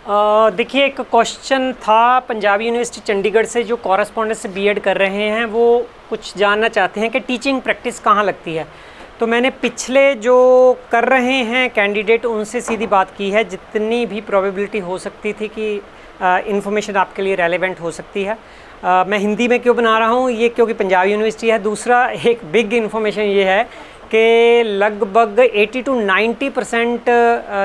देखिए, एक क्वेश्चन था पंजाब यूनिवर्सिटी चंडीगढ़ से, जो कॉरेस्पॉन्डेंस से बीएड कर रहे हैं वो कुछ जानना चाहते हैं कि टीचिंग प्रैक्टिस कहाँ लगती है। तो मैंने पिछले जो कर रहे हैं कैंडिडेट उनसे सीधी बात की है, जितनी भी प्रोबेबिलिटी हो सकती थी कि इन्फॉर्मेशन आपके लिए रेलेवेंट हो सकती है। मैं हिंदी में क्यों बना रहा हूँ ये, क्योंकि पंजाब यूनिवर्सिटी है। दूसरा एक बिग इन्फॉर्मेशन ये है कि लगभग 80 to 90%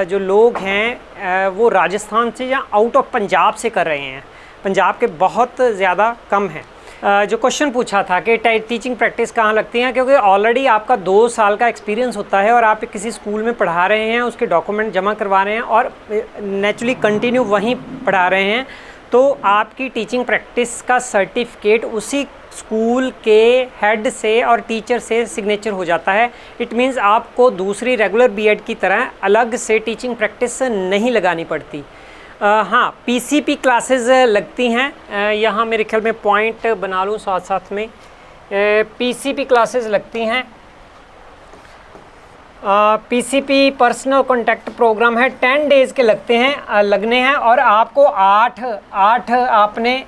जो लोग हैं वो राजस्थान से या आउट ऑफ पंजाब से कर रहे हैं। पंजाब के बहुत ज़्यादा कम हैं। जो क्वेश्चन पूछा था कि टीचिंग प्रैक्टिस कहाँ लगती है, क्योंकि ऑलरेडी आपका 2 साल का एक्सपीरियंस होता है और आप किसी स्कूल में पढ़ा रहे हैं, उसके डॉक्यूमेंट जमा करवा रहे हैं और नेचुरली कंटिन्यू वहीं पढ़ा रहे हैं, तो आपकी टीचिंग प्रैक्टिस का सर्टिफिकेट उसी स्कूल के हेड से और टीचर से सिग्नेचर हो जाता है। इट मीन्स आपको दूसरी रेगुलर बीएड की तरह अलग से टीचिंग प्रैक्टिस नहीं लगानी पड़ती। हाँ, पीसीपी क्लासेस लगती हैं। यहाँ मेरे ख्याल में पॉइंट बना लूँ साथ साथ में। पीसीपी क्लासेस लगती हैं। पीसीपी पर्सनल कॉन्टैक्ट प्रोग्राम है, 10 डेज़ के लगते हैं, लगने हैं, और आपको 8 आपने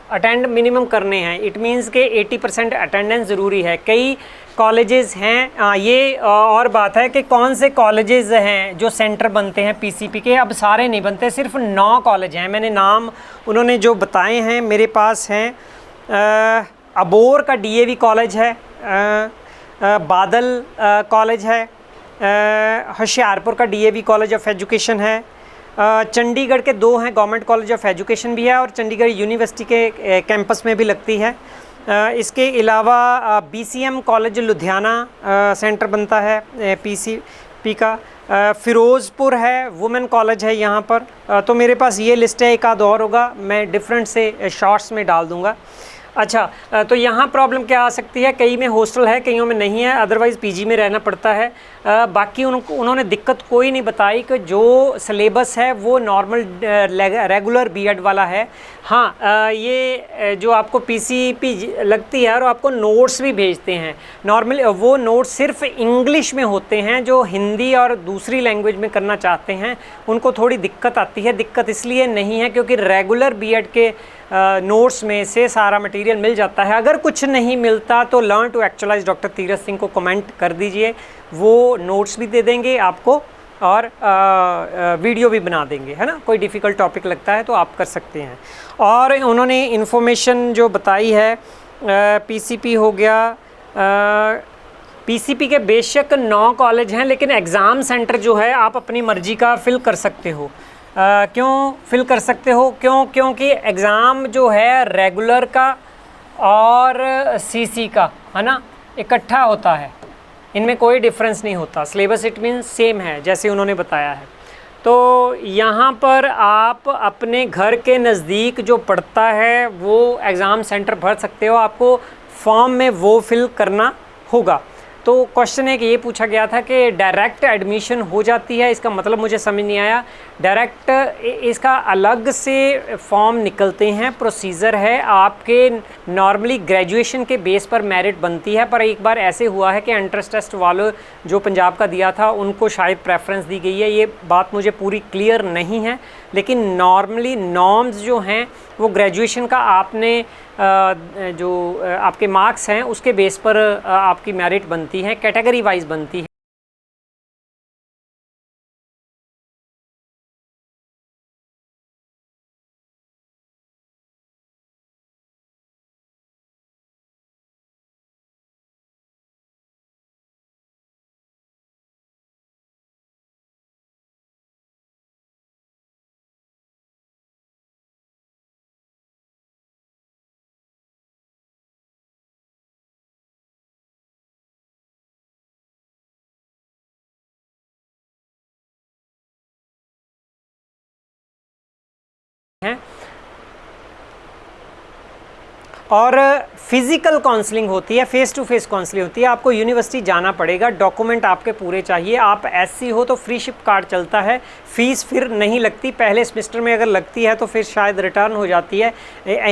अटेंड मिनिमम करने हैं। इट मीन्स के 80% अटेंडेंस ज़रूरी है। कई कॉलेजेस हैं, ये और बात है कि कौन से कॉलेजेस हैं जो सेंटर बनते हैं पीसीपी के। अब सारे नहीं बनते, सिर्फ 9 कॉलेज हैं। मैंने नाम उन्होंने जो बताए हैं मेरे पास हैं। अबोर का डीएवी कॉलेज है, बादल कॉलेज है, होशियारपुर का डीएवी कॉलेज ऑफ एजुकेशन है, चंडीगढ़ के 2 हैं, गवर्नमेंट कॉलेज ऑफ एजुकेशन भी है, और चंडीगढ़ यूनिवर्सिटी के कैंपस में भी लगती है। इसके अलावा बीसीएम कॉलेज लुधियाना सेंटर बनता है पीसीपी का। फ़िरोज़पुर है, वुमेन कॉलेज है यहाँ पर। तो मेरे पास ये लिस्ट है, एक आध और होगा, मैं डिफरेंट से शॉर्ट्स में डाल दूँगा। अच्छा, तो यहाँ प्रॉब्लम क्या आ सकती है, कई में हॉस्टल है, कईयों में नहीं है, अदरवाइज़ पीजी में रहना पड़ता है। बाकी उन्होंने दिक्कत कोई नहीं बताई कि जो सिलेबस है वो नॉर्मल रेगुलर बीएड वाला है। हाँ, ये जो आपको पीसीपी लगती है और आपको नोट्स भी भेजते हैं। नॉर्मली वो नोट्स सिर्फ इंग्लिश में होते हैं। जो हिंदी और दूसरी लैंग्वेज में करना चाहते हैं उनको थोड़ी दिक्कत आती है। दिक्कत इसलिए नहीं है क्योंकि रेगुलर बीएड के नोट्स में से सारा मटेरियल मिल जाता है। अगर कुछ नहीं मिलता तो learn to actualize doctor Tirath Singh को कमेंट कर दीजिए, वो नोट्स भी दे देंगे आपको और वीडियो भी बना देंगे, है ना। कोई डिफ़िकल्ट टॉपिक लगता है तो आप कर सकते हैं। और उन्होंने इन्फॉर्मेशन जो बताई है, पीसीपी हो गया, पीसीपी के बेशक 9 कॉलेज हैं, लेकिन एग्ज़ाम सेंटर जो है आप अपनी मर्ज़ी का फ़िल कर सकते हो। क्यों फ़िल कर सकते हो? क्योंकि एग्ज़ाम जो है रेगुलर का और सीसी का, है ना, इकट्ठा होता है, इनमें कोई डिफरेंस नहीं होता। सिलेबस इट मीन्स सेम है जैसे उन्होंने बताया है। तो यहाँ पर आप अपने घर के नज़दीक जो पड़ता है वो एग्ज़ाम सेंटर भर सकते हो, आपको फॉर्म में वो फिल करना होगा। तो क्वेश्चन है कि ये पूछा गया था कि डायरेक्ट एडमिशन हो जाती है, इसका मतलब मुझे समझ नहीं आया। डायरेक्ट, इसका अलग से फॉर्म निकलते हैं, प्रोसीजर है। आपके नॉर्मली ग्रेजुएशन के बेस पर मेरिट बनती है, पर एक बार ऐसे हुआ है कि एंट्रेंस टेस्ट वालों जो पंजाब का दिया था उनको शायद प्रेफरेंस दी गई है। ये बात मुझे पूरी क्लियर नहीं है, लेकिन नॉर्मली नॉर्म्स जो हैं वो ग्रेजुएशन का आपने जो आपके मार्क्स हैं उसके बेस पर आपकी मेरिट बनती है, कैटेगरी वाइज बनती है। हैं और फिज़िकल काउंसलिंग होती है, फ़ेस टू फेस काउंसलिंग होती है। आपको यूनिवर्सिटी जाना पड़ेगा, डॉक्यूमेंट आपके पूरे चाहिए। आप एससी हो तो फ्री शिप कार्ड चलता है, फ़ीस फिर नहीं लगती। पहले सेमेस्टर में अगर लगती है तो फिर शायद रिटर्न हो जाती है।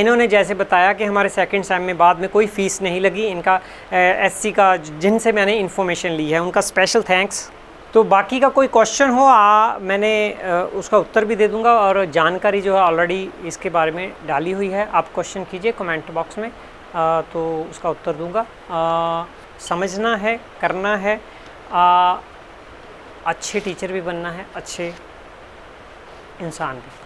इन्होंने जैसे बताया कि हमारे सेकंड सेम में बाद में कोई फ़ीस नहीं लगी। इनका एससी का जिनसे मैंने इन्फॉर्मेशन ली है उनका स्पेशल थैंक्स। तो बाकी का कोई क्वेश्चन हो मैंने उसका उत्तर भी दे दूंगा, और जानकारी जो है ऑलरेडी इसके बारे में डाली हुई है। आप क्वेश्चन कीजिए कमेंट बॉक्स में, तो उसका उत्तर दूंगा। समझना है, करना है, अच्छे टीचर भी बनना है, अच्छे इंसान भी।